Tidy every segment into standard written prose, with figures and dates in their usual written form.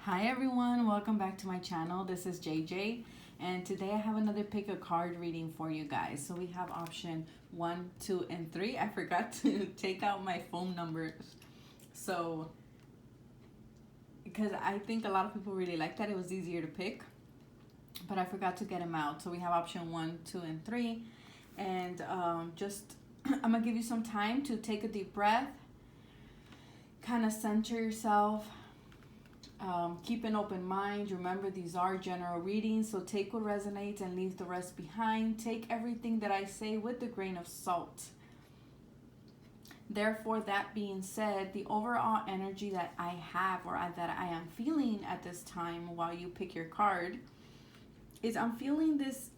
Hi everyone, welcome back to my channel. This is JJ, and today I have another pick a card reading for you guys. So we have option 1, 2, and 3. I forgot to take out my phone numbers. So, because I think a lot of people really like that, it was easier to pick, but I forgot to get them out. So we have option 1, 2, and 3. And I'm gonna give you some time to take a deep breath, kind of center yourself. Keep an open mind. Remember, these are general readings, so take what resonates and leave the rest behind. Take everything that I say with a grain of salt. Therefore, that being said, the overall energy that I have that I am feeling at this time while you pick your card is I'm feeling this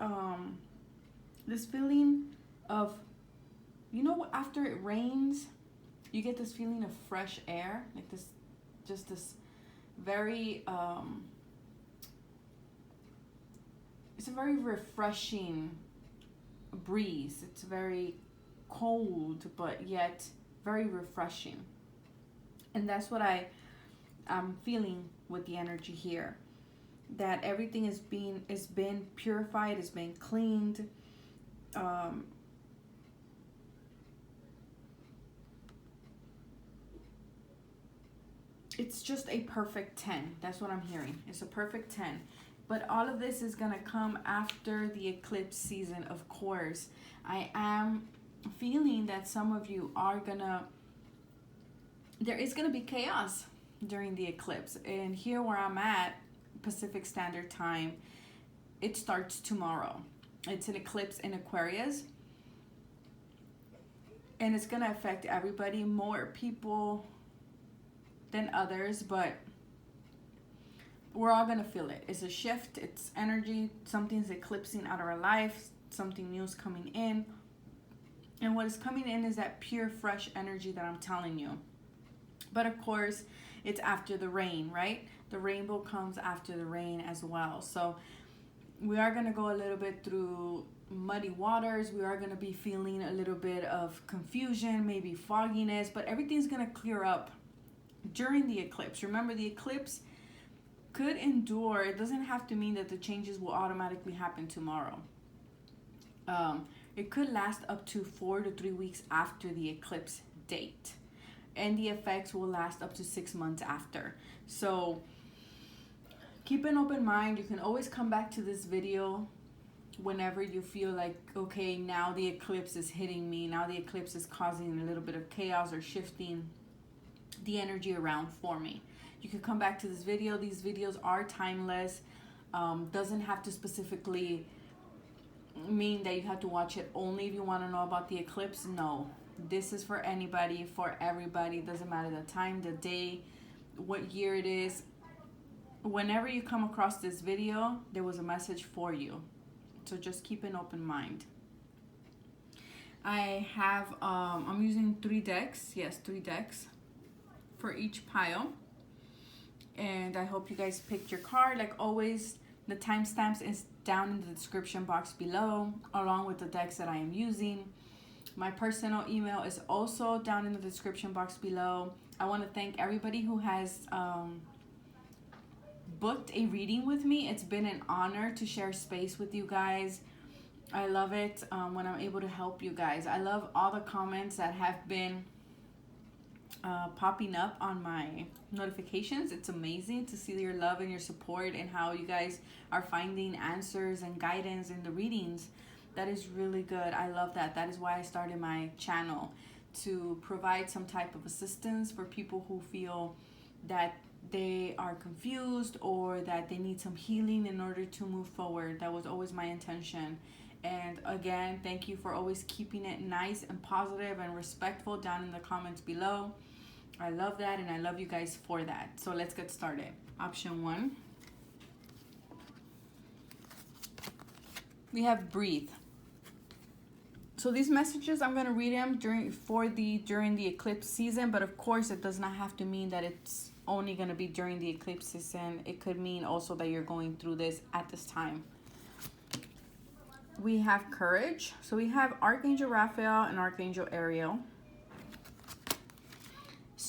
this feeling of, after it rains, you get this feeling of fresh air, like this very it's a very refreshing breeze. It's very cold but yet very refreshing, and that's what I'm feeling with the energy here, that everything is been purified, is been cleaned. It's just a perfect 10. That's what I'm hearing. It's a perfect 10. But all of this is going to come after the eclipse season, of course. I am feeling that some of you are there is going to be chaos during the eclipse. And here where I'm at, Pacific Standard Time, it starts tomorrow. It's an eclipse in Aquarius. And it's going to affect everybody, more people than others, but we're all gonna feel it. It's a shift, it's energy, something's eclipsing out of our life, something new is coming in, and what is coming in is that pure fresh energy that I'm telling you. But of course, it's after the rain, right? The rainbow comes after the rain as well. So we are gonna go a little bit through muddy waters. We are gonna be feeling a little bit of confusion, maybe fogginess, but everything's gonna clear up during the eclipse. Remember, the eclipse could endure. It doesn't have to mean that the changes will automatically happen tomorrow. It could last up to 4 to 3 weeks after the eclipse date, and the effects will last up to 6 months after. So keep an open mind. You can always come back to this video whenever you feel like, okay, now the eclipse is hitting me, now the eclipse is causing a little bit of chaos or shifting the energy around for me. You can come back to this video. These videos are timeless. Doesn't have to specifically mean that you have to watch it only if you want to know about the eclipse. No, this is for anybody, for everybody. Doesn't matter the time, the day, what year it is. Whenever you come across this video, there was a message for you. So just keep an open mind. I have I'm using 3 decks. Yes, 3 decks for each pile, and I hope you guys picked your card. Like always, the timestamps is down in the description box below, along with the decks that I am using. My personal email is also down in the description box below. I want to thank everybody who has booked a reading with me. It's been an honor to share space with you guys. I love it when I'm able to help you guys. I love all the comments that have been popping up on my notifications. It's amazing to see your love and your support and how you guys are finding answers and guidance in the readings. That is really good. I love that. That is why I started my channel, to provide some type of assistance for people who feel that they are confused or that they need some healing in order to move forward. That was always my intention. And again, thank you for always keeping it nice and positive and respectful down in the comments below. I love that, and I love you guys for that. So let's get started. Option 1. We have breathe. So these messages, I'm going to read them during the eclipse season, but of course it does not have to mean that it's only going to be during the eclipse season. It could mean also that you're going through this at this time. We have courage. So we have Archangel Raphael and Archangel Ariel.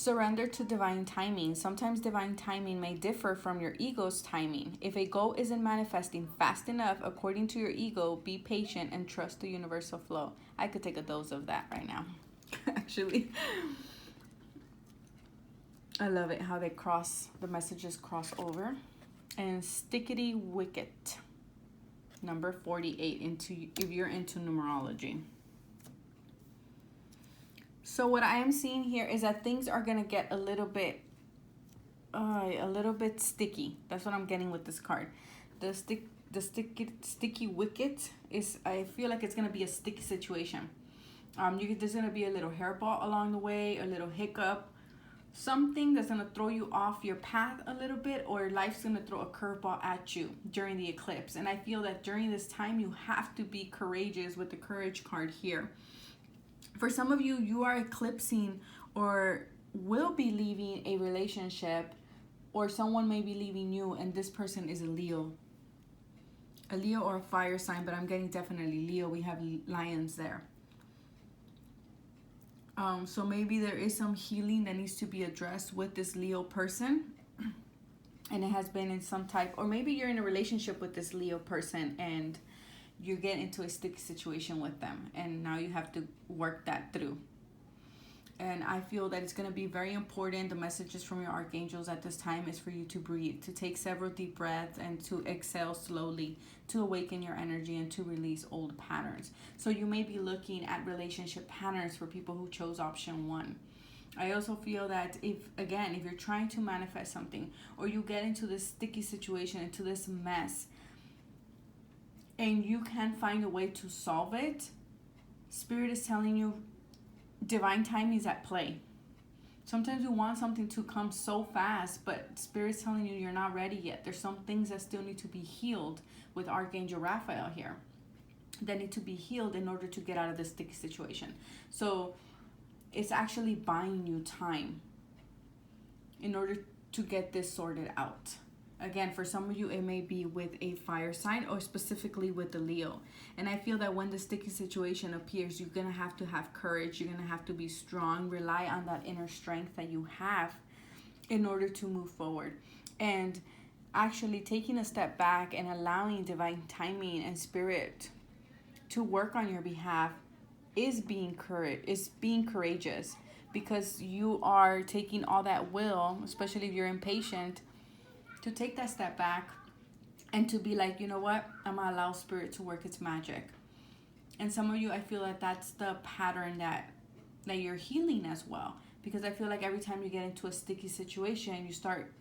Surrender to divine timing. Sometimes divine timing may differ from your ego's timing. If a goal isn't manifesting fast enough according to your ego, be patient and trust the universal flow. I could take a dose of that right now. Actually, I love it how the messages cross over. And stickity wicket, number 48, if you're into numerology. So what I am seeing here is that things are gonna get a little bit sticky. That's what I'm getting with this card. The sticky wicket is, I feel like it's gonna be a sticky situation. There's gonna be a little hairball along the way, a little hiccup, something that's gonna throw you off your path a little bit, or life's gonna throw a curveball at you during the eclipse. And I feel that during this time you have to be courageous with the courage card here. For some of you, you are eclipsing or will be leaving a relationship, or someone may be leaving you, and this person is a Leo. A Leo or a fire sign, but I'm getting definitely Leo. We have lions there. So maybe there is some healing that needs to be addressed with this Leo person. And it has been in some type, or maybe you're in a relationship with this Leo person and you get into a sticky situation with them, and now you have to work that through. And I feel that it's going to be very important. The messages from your archangels at this time is for you to breathe, to take several deep breaths, and to exhale slowly, to awaken your energy and to release old patterns. So you may be looking at relationship patterns for people who chose option 1. I also feel that if you're trying to manifest something, or you get into this sticky situation, into this mess, and you can't find a way to solve it, Spirit is telling you divine timing is at play. Sometimes you want something to come so fast, but Spirit's telling you you're not ready yet. There's some things that still need to be healed with Archangel Raphael here, that need to be healed in order to get out of this sticky situation. So it's actually buying you time in order to get this sorted out. Again, for some of you, it may be with a fire sign, or specifically with the Leo. And I feel that when the sticky situation appears, you're going to have courage. You're going to have to be strong. Rely on that inner strength that you have in order to move forward. And actually taking a step back and allowing divine timing and Spirit to work on your behalf is being courageous, because you are taking all that will, especially if you're impatient, to take that step back and to be like, you know what, I'm gonna allow Spirit to work its magic. And some of you, I feel that that's the pattern that you're healing as well, because I feel like every time you get into a sticky situation, you start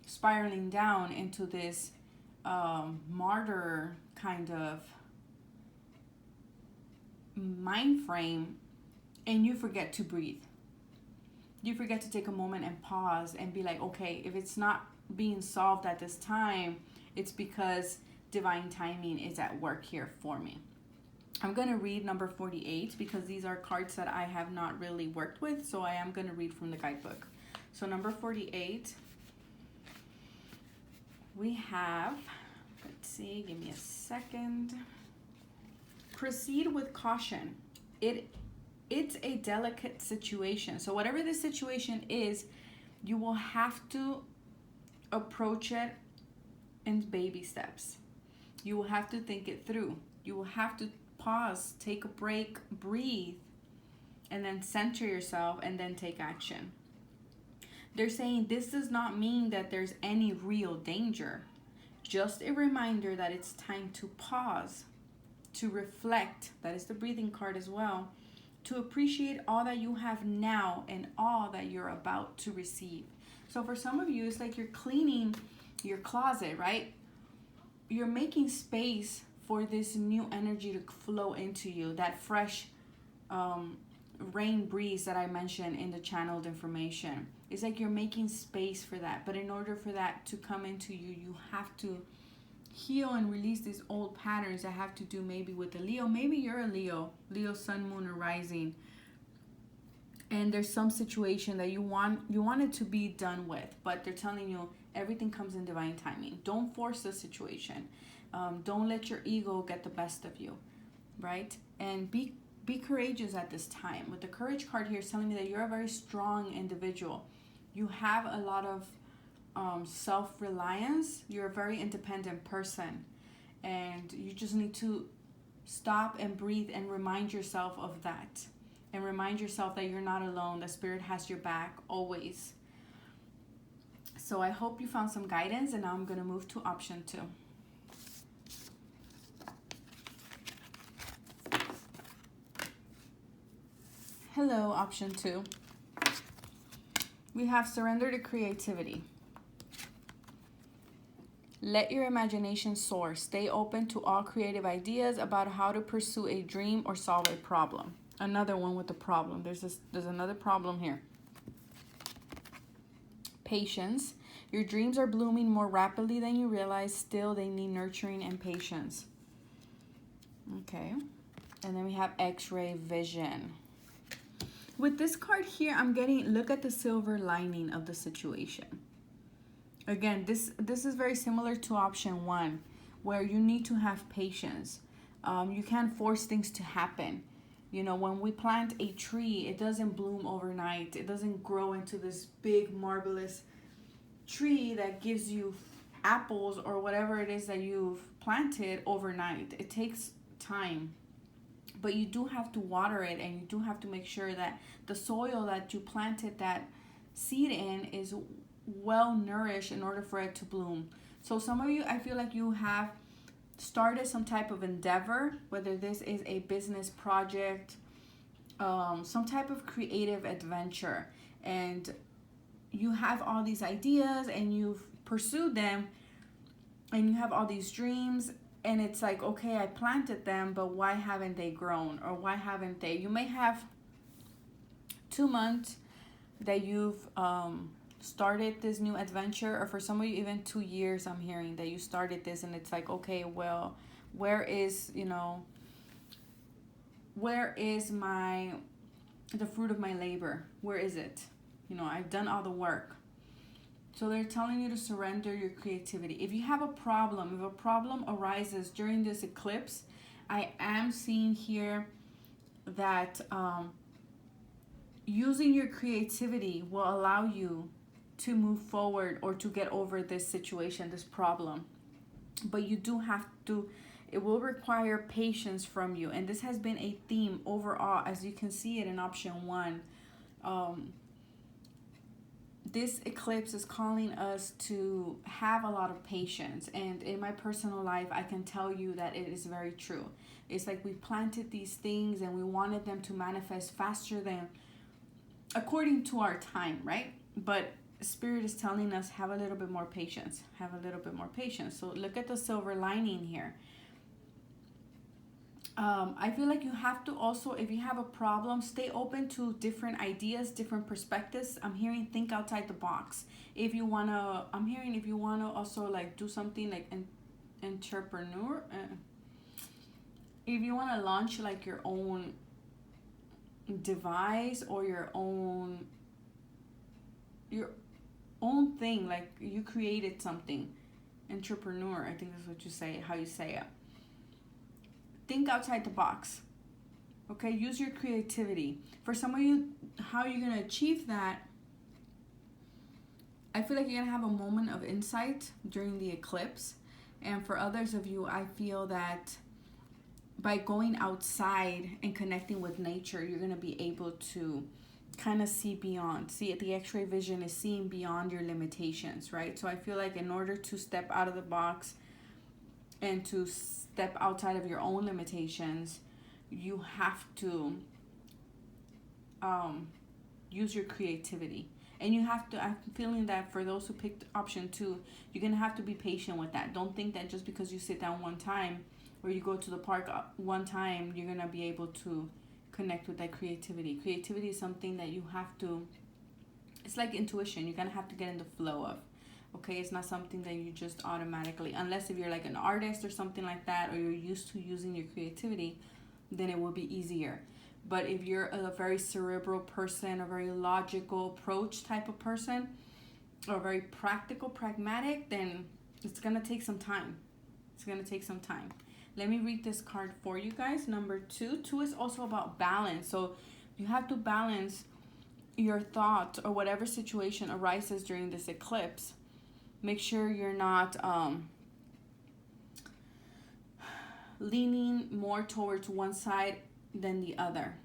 spiraling down into this martyr kind of mind frame, and you forget to breathe. You forget to take a moment and pause and be like, okay, if it's not being solved at this time, it's because divine timing is at work here for me. I'm going to read number 48 because these are cards that I have not really worked with, so I am going to read from the guidebook. So number 48, we have, let's see, give me a second. Proceed with caution. It's a delicate situation. So whatever the situation is, you will have to approach it in baby steps. You will have to think it through. You will have to pause, take a break, breathe, and then center yourself, and then take action. They're saying this does not mean that there's any real danger. Just a reminder that it's time to pause, to reflect. That is the breathing card as well. To appreciate all that you have now and all that you're about to receive. So for some of you, it's like you're cleaning your closet, right? You're making space for this new energy to flow into you, that fresh rain breeze that I mentioned in the channeled information. It's like you're making space for that. But in order for that to come into you, you have to heal and release these old patterns that have to do maybe with the Leo. Maybe you're a Leo sun, moon, or rising, and there's some situation that you want it to be done with, but they're telling you everything comes in divine timing. Don't force the situation. Don't let your ego get the best of you, right? And be be courageous at this time. With the courage card here, it's telling me that you're a very strong individual. You have a lot of self-reliance. You're a very independent person, and you just need to stop and breathe and remind yourself of that, and remind yourself that you're not alone, that Spirit has your back always. So I hope you found some guidance, and now I'm going to move to option 2. Hello, option 2. We have surrender to creativity. Let your imagination soar. Stay open to all creative ideas about how to pursue a dream or solve a problem. Another one with the problem. There's another problem here. Patience. Your dreams are blooming more rapidly than you realize. Still, they need nurturing and patience. Okay. And then we have X-ray vision. With this card here, I'm getting, look at the silver lining of the situation. Again, this is very similar to option 1, where you need to have patience. You can't force things to happen. You know, when we plant a tree, it doesn't bloom overnight. It doesn't grow into this big, marvelous tree that gives you apples or whatever it is that you've planted overnight. It takes time. But you do have to water it, and you do have to make sure that the soil that you planted that seed in is well nourished in order for it to bloom. So some of you, I feel like you have started some type of endeavor, whether this is a business project, some type of creative adventure, and you have all these ideas and you've pursued them, and you have all these dreams, and it's like, okay, I planted them, but why haven't they grown? Or why haven't they? You may have 2 months that you've started this new adventure, or for some of you even 2 years. I'm hearing that you started this, and it's like, okay, well, where is the fruit of my labor? Where is it? You know, I've done all the work. So they're telling you to surrender your creativity. If you have a problem, if a problem arises during this eclipse, I am seeing here that using your creativity will allow you to move forward or to get over this situation, this problem. But you do have to, it will require patience from you. And this has been a theme overall, as you can see it in option 1. This eclipse is calling us to have a lot of patience. And in my personal life, I can tell you that it is very true. It's like we planted these things and we wanted them to manifest faster than according to our time, right? But Spirit is telling us, have a little bit more patience. Have a little bit more patience. So look at the silver lining here. I feel like you have to also, if you have a problem, stay open to different ideas, different perspectives. I'm hearing think outside the box. If you want to, I'm hearing if you want to also like do something like an entrepreneur. If you want to launch like your own device or your own thing, like you created something. Entrepreneur, I think that's what you say, how you say it. Think outside the box. Okay, use your creativity. For some of you, how you're going to achieve that, I feel like you're going to have a moment of insight during the eclipse. And for others of you, I feel that by going outside and connecting with nature, you're going to be able to kind of see beyond. See, the X-ray vision is seeing beyond your limitations, right? So I feel like in order to step out of the box and to step outside of your own limitations, you have to use your creativity. And you have to, I'm feeling that for those who picked option 2, you're going to have to be patient with that. Don't think that just because you sit down one time or you go to the park one time, you're going to be able to connect with that creativity. Creativity is something that you have to, it's like intuition. You're going to have to get in the flow of. Okay, it's not something that you just automatically, unless if you're like an artist or something like that, or you're used to using your creativity, then it will be easier. But if you're a very cerebral person, a very logical approach type of person, or very practical, pragmatic, then it's going to take some time. It's going to take some time. Let me read this card for you guys. Number 2. 2 is also about balance. So you have to balance your thoughts or whatever situation arises during this eclipse. Make sure you're not leaning more towards one side than the other.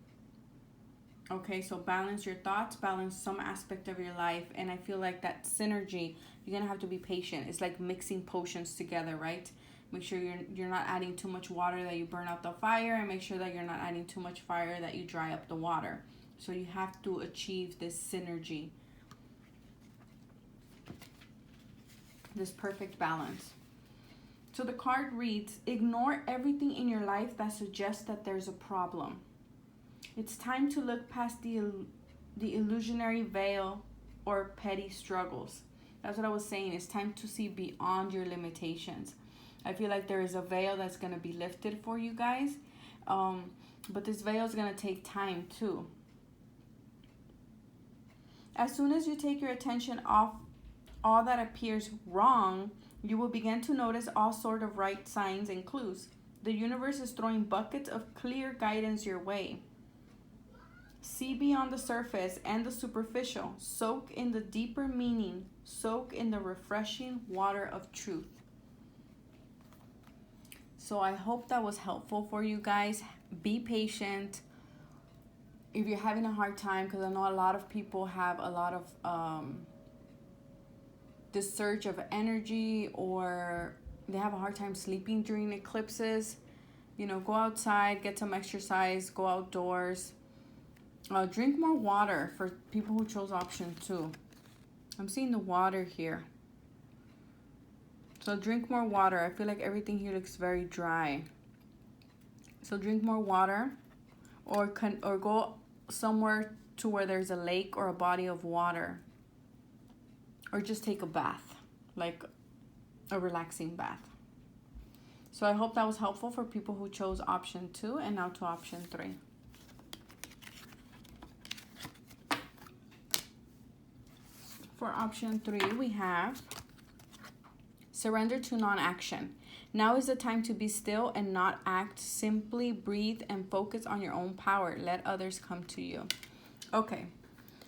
Okay, so balance your thoughts, balance some aspect of your life, and I feel like that synergy, you're gonna have to be patient. It's like mixing potions together, right? Make sure you're not adding too much water that you burn out the fire, and make sure that you're not adding too much fire that you dry up the water. So you have to achieve this synergy, this perfect balance. So the card reads, ignore everything in your life that suggests that there's a problem. It's time to look past the illusionary veil or petty struggles. That's what I was saying. It's time to see beyond your limitations. I feel like there is a veil that's going to be lifted for you guys. But this veil is going to take time too. As soon as you take your attention off all that appears wrong, you will begin to notice all sort of right signs and clues. The universe is throwing buckets of clear guidance your way. See beyond the surface and the superficial. Soak in the deeper meaning. Soak in the refreshing water of truth. So I hope that was helpful for you guys. Be patient. If you're having a hard time, because I know a lot of people have a lot of this surge of energy, or they have a hard time sleeping during eclipses, you know, go outside, get some exercise, go outdoors. Drink more water for people who chose option 2. I'm seeing the water here. So drink more water. I feel like everything here looks very dry. So drink more water, or go somewhere to where there's a lake or a body of water. Or just take a bath, like a relaxing bath. So I hope that was helpful for people who chose option 2 and now to option 3. For option 3, we have surrender to non-action. Now is the time to be still and not act. Simply breathe and focus on your own power. Let others come to you. Okay.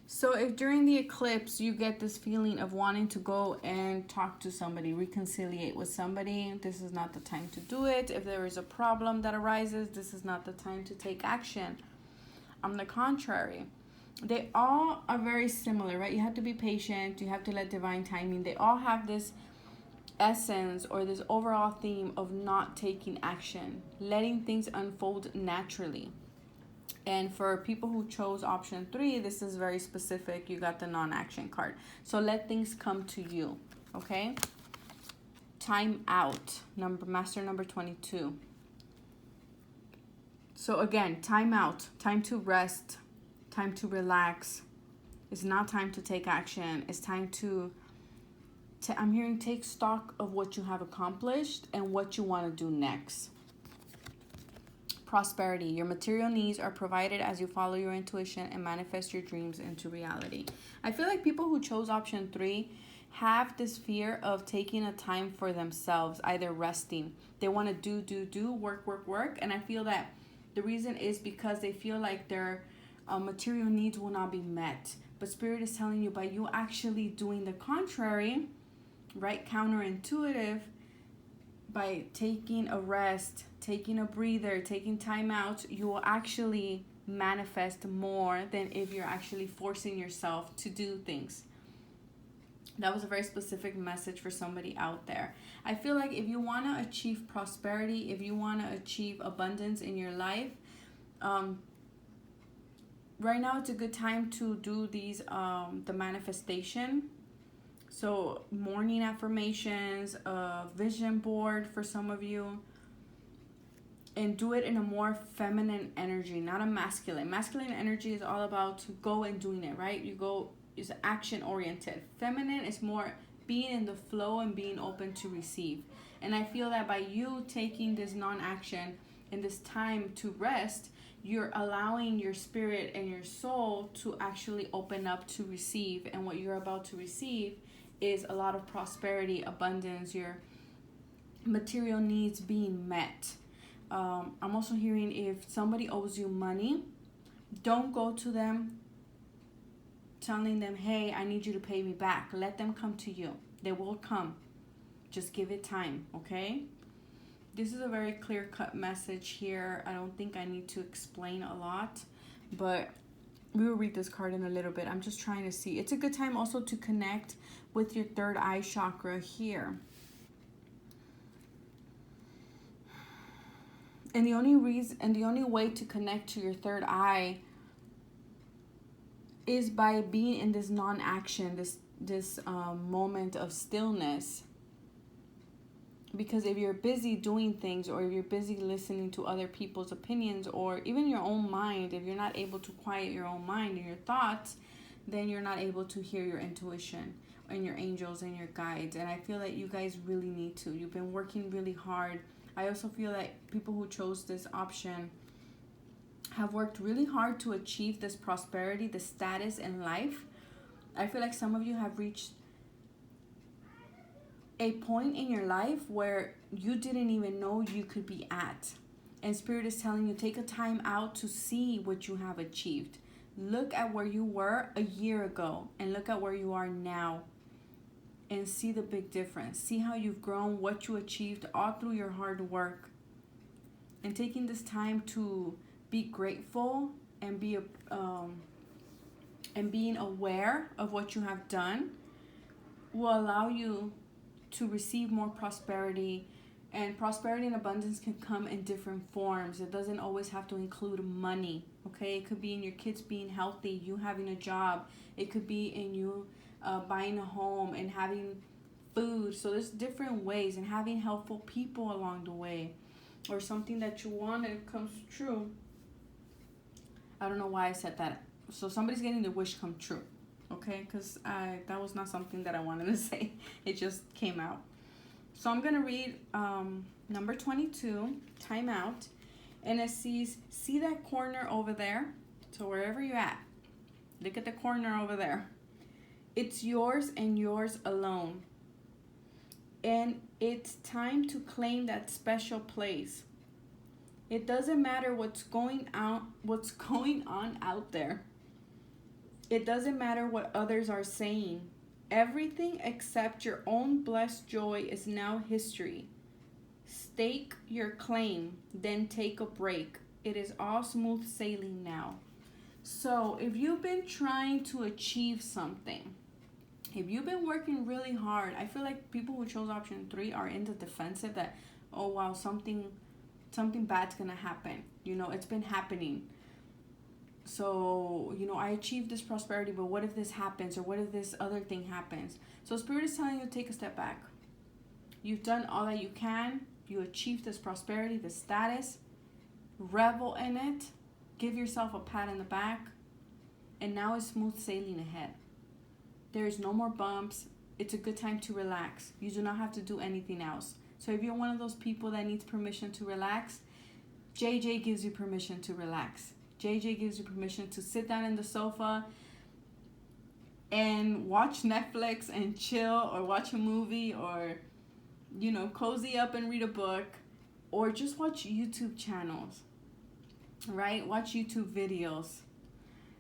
So if during the eclipse you get this feeling of wanting to go and talk to somebody, reconciliate with somebody, this is not the time to do it. If there is a problem that arises, this is not the time to take action. On the contrary, they all are very similar, right? You have to be patient. You have to let divine timing. They all have this essence or this overall theme of not taking action, letting things unfold naturally. And for people who chose option 3, this is very specific. You got the non-action card. So let things come to you, okay? Time out, master number 22. So again, time out, time to rest, time to relax. It's not time to take action. It's time to I'm hearing take stock of what you have accomplished and what you want to do next. Prosperity. Your material needs are provided as you follow your intuition and manifest your dreams into reality. I feel like people who chose option 3 have this fear of taking a time for themselves, either resting. They want to do, work. And I feel that the reason is because they feel like their material needs will not be met. But Spirit is telling you, by you actually doing the contrary, right, counterintuitive, by taking a rest, taking a breather, taking time out, you will actually manifest more than if you're actually forcing yourself to do things. That was a very specific message for somebody out there. I feel like if you want to achieve prosperity, if you want to achieve abundance in your life, right now it's a good time to do these, the manifestation. So morning affirmations, a vision board for some of you, and do it in a more feminine energy, not a masculine. Masculine energy is all about go and doing it, right? You go, is action oriented. Feminine is more being in the flow and being open to receive. And I feel that by you taking this non-action and this time to rest, you're allowing your spirit and your soul to actually open up to receive. And what you're about to receive is a lot of prosperity, abundance, your material needs being met. I'm also hearing if somebody owes you money, don't go to them telling them, hey, I need you to pay me back. Let them come to you. They will come. Just give it time, okay? This is a very clear-cut message here. I don't think I need to explain a lot, but we will read this card in a little bit. I'm just trying to see. It's a good time also to connect with your third eye chakra here. And the only way to connect to your third eye is by being in this non-action, this moment of stillness. Because if you're busy doing things, or if you're busy listening to other people's opinions, or even your own mind, if you're not able to quiet your own mind and your thoughts, then you're not able to hear your intuition and your angels and your guides. And I feel that you guys really need to. You've been working really hard. I also feel like people who chose this option have worked really hard to achieve this prosperity, this status in life. I feel like some of you have reached a point in your life where you didn't even know you could be at. And Spirit is telling you, take a time out to see what you have achieved. Look at where you were a year ago and look at where you are now. And see the big difference. See how you've grown, what you achieved all through your hard work. And taking this time to be grateful and being aware of what you have done will allow you to receive more prosperity. And prosperity and abundance can come in different forms. It doesn't always have to include money, okay? It could be in your kids being healthy, you having a job. It could be in you buying a home and having food. So there's different ways, and having helpful people along the way, or something that you wanted comes true. I don't know why I said that. So somebody's getting their wish come true, okay? Because that was not something that I wanted to say. It just came out. So I'm going to read number 22, time out. And it says, see that corner over there? So wherever you're at, look at the corner over there. It's yours and yours alone. And it's time to claim that special place. It doesn't matter what's going on out there. It doesn't matter what others are saying. Everything except your own blessed joy is now history. Stake your claim, then take a break. It is all smooth sailing now. So if you've been trying to achieve something, if you've been working really hard, I feel like people who chose option 3 are in the defensive that, oh wow, something bad's gonna happen. You know, it's been happening. So, you know, I achieved this prosperity, but what if this happens, or what if this other thing happens? So Spirit is telling you to take a step back. You've done all that you can. You achieved this prosperity, this status. Revel in it. Give yourself a pat in the back. And now it's smooth sailing ahead. There is no more bumps. It's a good time to relax. You do not have to do anything else. So if you're one of those people that needs permission to relax, JJ gives you permission to relax. JJ gives you permission to sit down in the sofa and watch Netflix and chill, or watch a movie, or, you know, cozy up and read a book, or just watch YouTube channels, right? Watch YouTube videos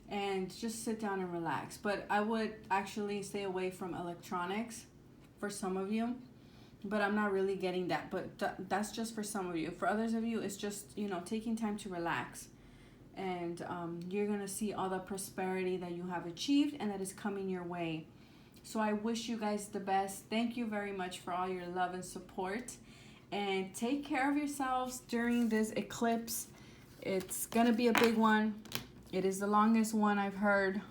and just sit down and relax. But I would actually stay away from electronics for some of you, but I'm not really getting that. But that's just for some of you. For others of you, it's just, you know, taking time to relax. And you're going to see all the prosperity that you have achieved and that is coming your way. So I wish you guys the best. Thank you very much for all your love and support. And take care of yourselves during this eclipse. It's going to be a big one. It is the longest one I've heard.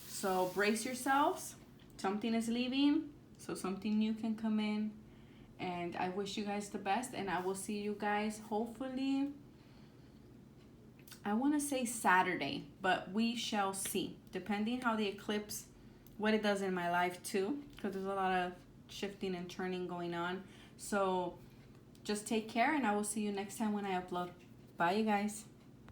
So brace yourselves. Something is leaving, so something new can come in. And I wish you guys the best. And I will see you guys hopefully, I want to say Saturday, but we shall see. Depending how the eclipse, what it does in my life too, because there's a lot of shifting and turning going on. So just take care, and I will see you next time when I upload. Bye, you guys.